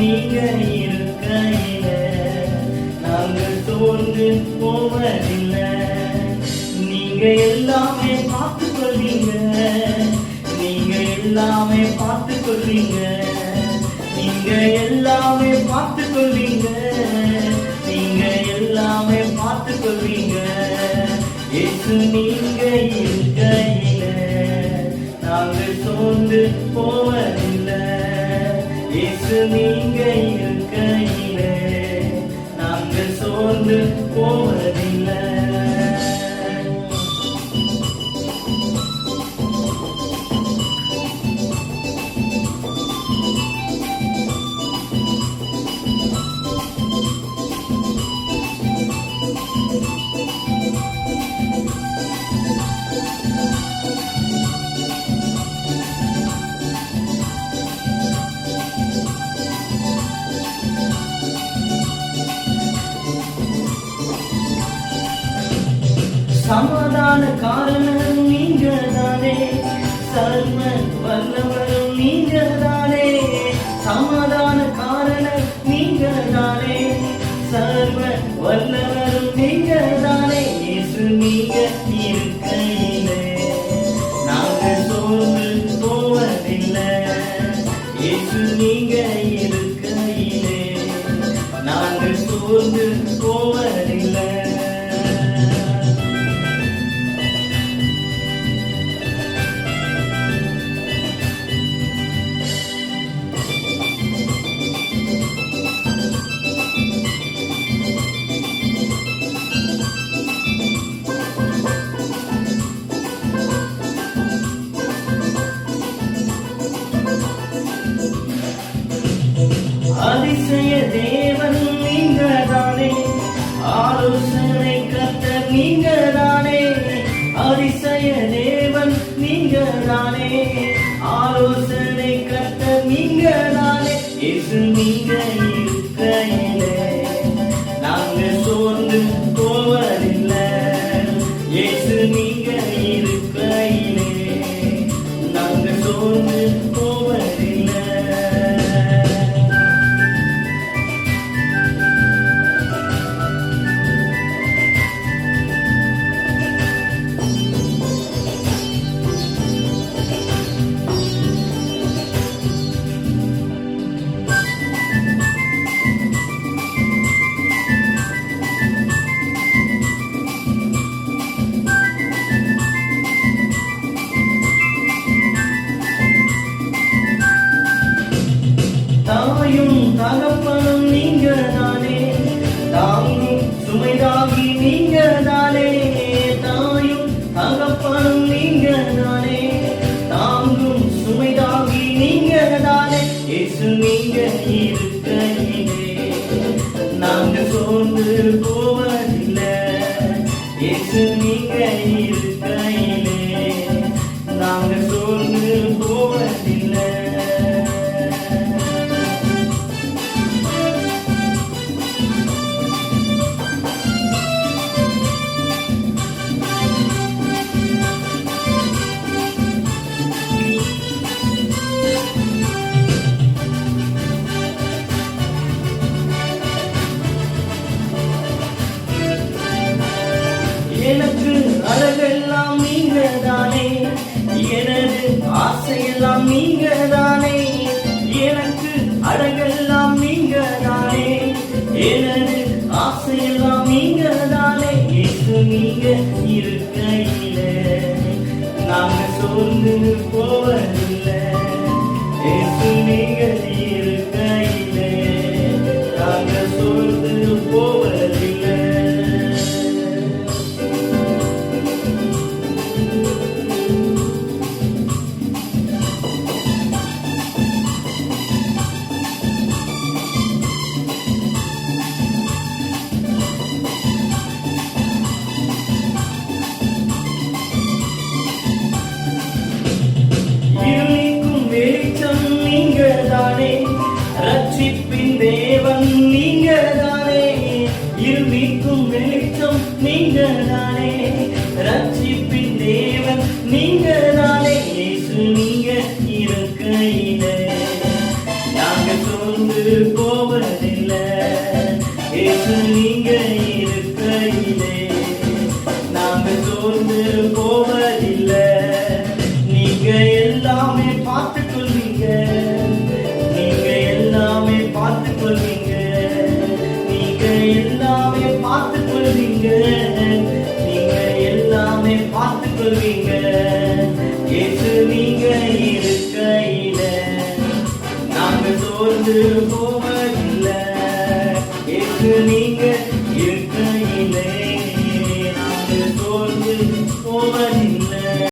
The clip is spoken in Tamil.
நீங்க இருக்கையில நாங்கள் சோர்ந்து போவதில்லை. நீங்க எல்லாமே பார்த்து கொள்வீங்க, நீங்க எல்லாமே பார்த்து கொள்வீங்க, நீங்க எல்லாமே பார்த்து கொள்வீங்க, நீங்க எல்லாமே பார்த்து கொள்வீங்க. இயேசு நீங்க இருக்கையில நாங்கள் சோர்ந்து போவதில்லை. இயேசு நீங்க இருக்கையில நாங்கள் சோர்ந்து போவதில்லை. சமாதான காரணம் நீங்க தானே, சர்வ வல்லவரும் நீங்க தானே. சமாதான காரணம் நீங்க தானே, சர்வ வல்லவரும் நீங்க தானே. இயேசு நீங்க இருக்கையிலே நாங்கள் சோர்ந்து போவதில்லை. இயேசு நீங்க இருக்கையிலே நாங்கள் சோர்ந்து போவதில்லை. அதிசய தேவன் நீங்க தானே, ஆலோசனை கர்த்தர் நீங்க தானே. அதிசய தேவன் நீங்க தானே, ஆலோசனை கர்த்தர் நீங்க தானே. இயேசு நீங்க இருக்கையிலே நாங்கள் சோர்ந்து போவதில்லை. இயேசு நீங்க இருக்கையிலே நாங்கள் சோர்ந்து போவதில்லை. தாயும் தகப்பனும் நீங்க தானே, தாங்கும் சுமைதாகி நீங்க தானே. தாயும் தகப்பனும் நீங்க தானே, தாங்கும் சுமைதாகி நீங்க தானே. இயேசு நீங்க இருக்கையிலே நாங்கள் சோர்ந்து போவதில்லை. இயேசு நீங்க இருக்கையிலே நாங்கள் சோர்ந்து போவதில்லை. எனக்கு அழகெல்லாம் நீங்க தானே, எனது ஆசையெல்லாம் நீங்க தானே. எனக்கு அழகெல்லாம் நீங்க தானே, எனது ஆசையெல்லாம் நீங்க தானே. இயேசு நீங்க இருக்கையில நாங்கள் சோர்ந்து போவதில்லை. இயேசு நீங்க இருக்கையில நாங்கள் சோர்ந்து போவதில்லை. You எல்லாமே பார்த்துக் கொள்வீங்க, நீங்க எல்லாமே பார்த்துக் கொள்வீங்க. இயேசு நீங்க இருக்கையில நாங்க சோர்ந்து போவதில்லை. இயேசு நீங்க